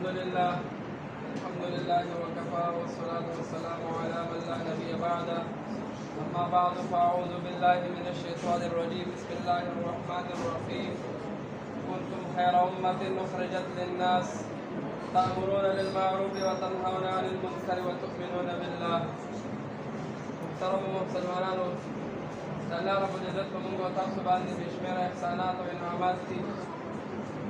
الحمد لله وكفى والصلاة والسلام على من لا نبي بعده. أما بعد فأعوذ بالله من الشيطان الرجيم. بسم الله الرحمن الرحيم. كنتم خير أمة أخرجت للناس تأمرون بالمعروف وتنهون عن المنكر وتؤمنون بالله. محترم مسلمانان، الله رب العزت په موږ او تاسو باندې بې شمېره احسانات او انعامات دي.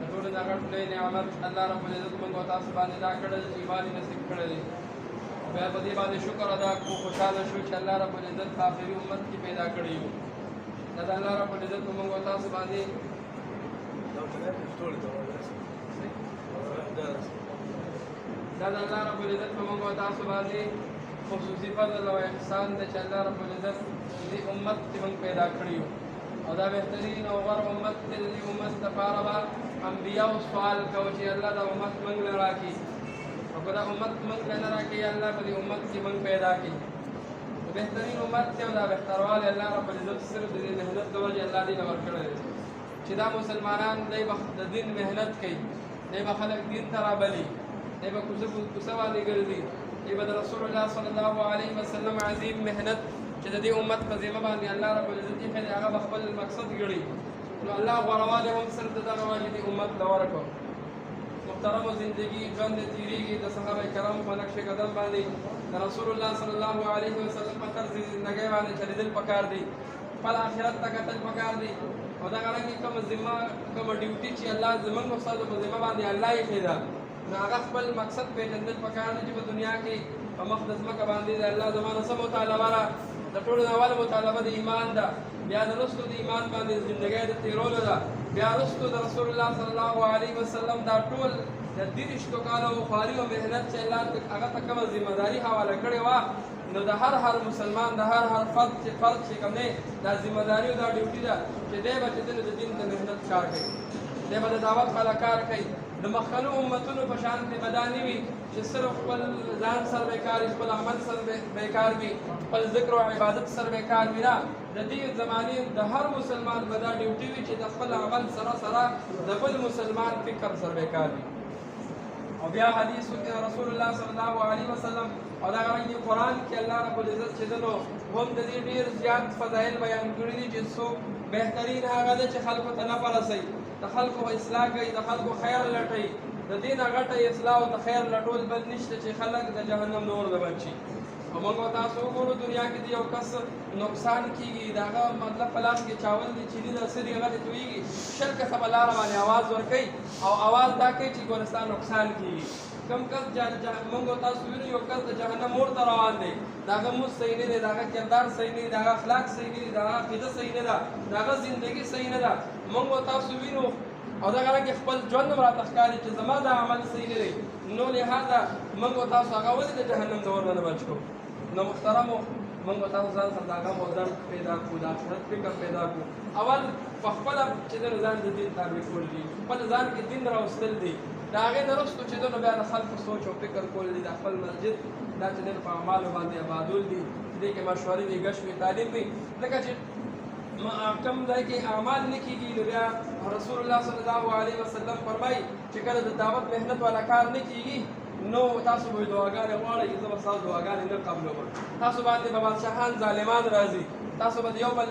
د ټولو نه غټ لوی نعمت الله رب العزت موږ او تاسو باندې دا کړی چې ایمان یې نصیب کړی دی. بیا په دې باندې شکر ادا کړو، خوشحاله شو چې الله رب العزت په آخري امت کې پیدا کړی یو. دا د الله رب العزت په موږ او تاسو باندې دا د الله رب العزت په موږ او تاسو باندې خصوصي فضل او احسان دی چې الله رب العزت دې امت کې موږ پیدا کړی یو. او دا بهترین او غوره امت دی. د دې امت لپاره به انبیاو سوال کوو چې الله دا امت موږ له راکړي، او که دا امت موږ له نه راکړي الله په دې امت کې موږ پیدا کړي. بهترین امت دی او دا بهتروالی الله رب العزت صرف د دې محنت د وجې الله دې له ورکړی دی چې دا مسلمانان دی به د دین محنت کوي، دی به خلک دین ته رابلي، دی به کوڅه باندې ګرځي، دی به د رسول الله صلی الله علیه وسلم عظیم محنت چې د دې امت په ذمه باندې الله رب العزت یې کړی هغه به خپل مقصد ګڼي. نو الله غوړوالی هم صرف د دغه وجې دې امت له ورکړو. محترمو زندګي ژوند یې تېرېږي د صحابه کرامو په نقش قدم باندې د رسول الله صلی الله علیه وسلم په طرز زندګۍ باندې چلېدل پکار دی، خپل آخرت ته کتل پکار دی. او دغه رنګې کومه ذمه کومه ډیوټي چې الله زموږ استادو په ذمه باندې الله یې کړې ده، نو هغه خپل مقصد پېژندل پکار دی چې په دنیا کې په مخ د ځمکه باندې د الله زمانه څه مطالبه ده. د ټولو نه اوله مطالبه د ایمان ده، بیا د وروستو د ایمان باندې زندګۍ د تېرولو ده، بیا وروستو د رسول الله صلی الله علیه وسلم دا ټول د 30 کالو خواري او محنت چې الله هغه ته کومه ذمه داري حواله کړې وه، نو د هر مسلمان د هر فرد چې کوم دی دا ذمه داري او دا ډیوټي ده چې دی به چې د دین د محنت کار کوي، دی به د دعوت والا کار کوي. د مخکنو امتونو په شان کې به دا نه وي چې صرف خپل ځان سره بیکار وي، خپل عمل سره بیکار وي، خپل ذکر او عبادت سره بیکار وي. نه، د دې زمانې د هر مسلمان به دا ډیوټي وي چې د خپل عمل سره سره د بل مسلمان فکر سره بیکار وي. او بیا حدیث رسول الله صلی الله علیه وسلم او دا غوښتنې قرآن کې الله رب العزت چې دنو هم د دې ډېر زیات فضایل بیان کړي دي چې څوک بهترین هغه ده چې خلکو ته نفع رسوي، د خلکو اصلاح کوي، د خلکو خیر لټوي. د دې نه غټه اصلاح او د خیر لټول بل نشته چې خلک د جهنم د اور نه بچ شي. او موږ تاسو وګورو دنیا کې د یو کس نقصان کېږي، د هغه مطلب په لاس کې چاول دي چیني ده څه دي هغه دې تویېږي، شل کسه په لاره باندې اواز ورکوي او اواز دا کوي چې ګورستان نقصان کېږي. کوم کس موږ تاسو وینو یو کس د جهنم اور ته روان دی، د هغه مزد صحیح نه دی، د هغه کردار صحیح نه دی، د هغه اخلاق صحیح نه دي، د هغه عقیده صحیح نه ده، د هغه زندګي صحیح نه ده. موږ تاسو وینو او دغه رنګې خپل ژوند هم راته ښکاري چې زما دا عمل صحیح نه دی، نو لهذا موږ تاسو هغه ولې د جهنم د اور نه بچ کړو. نو محترمو موږ تاسو ځان سره د هغه موضوع پیدا کړو، د آخرت فکر پیدا کړو. اول په خپله چې د ځان د دین تابع کول دي، خپل ځان کې دین راوستل دي، د هغې نه وروستو چې دنو بیا د خلکو سوچ او فکر کول دي، د خپل مسجد دا چې دن په اعمالو باندې آبادول دي، چې دې کې مشورې وي، ګش وي، تعلیم وي. ځکه چې کوم ځای کې اعمال نه کېږي نو بیا رسول الله صلی الله علیه وسلم فرمایي چې کله د دعوت محنت والا کار نه کېږي نو تاسو به دعاګانې غواړئ، زه به ستاسو دعاګانې نه قبلوم. تاسو باندې به بادشاهان ظالمان راځي، تاسو به د یو بل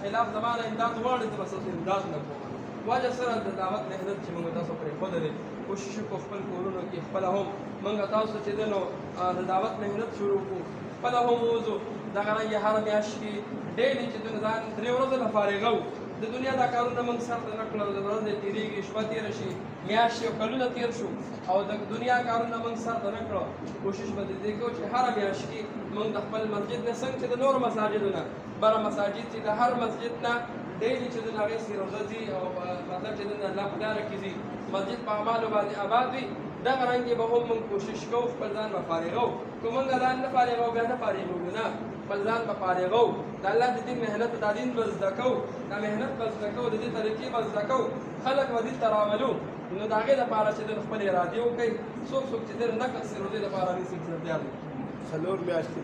خلاف زما نه امداد غواړئ، زه به ستاسو امداد نه کوم. وجه سره د دعوت محنت چې موږ تاسو پرېښودی دی، کوشش وکړو خپل کورونو کې خپله هم موږ تاسو چې دی نو د دعوت محنت شروع کړو، خپله هم ووځو. دغه رنګې هره میاشت کې ډېلي چې دوی ځان 3 ورځو نه فارغه وو، د دنیا دا کارونه موږ سرته نه کړل، د ورځې تېرېږي، شپه تېره شي، میاشتې او کلونه تېر شو او د دنیا کارونه موږ سرته نه کړو. کوشش به د دې کوو چې هره میاشت کې موږ د خپل مسجد نه څنګه چې د نورو مساجدو نه بره مساجد چې د هر مسجد نه ډېلي چې دوی هغې سې روژه ځي او مطلب چې دوی د الله په لاره کې ځي، مسجد په اعمالو باندې آباد وي. دغه رنګې به هم موږ کوشش کوو خپل ځان به فارغو. که موږ ځان نه فارغو بیا نه فارغو، نه خپل ځان به فارغو، د الله د دین محنت دا دین به زده کوو، دا محنت به زده کوو، د دې طریقې به زده کوو، خلک به دې ته راولو. نو د هغې لپاره چې دوی خپلې ارادې وکړئ. څوک چې دوی نقد سي روژې لپاره نیسي بیا دی 4 میاشتې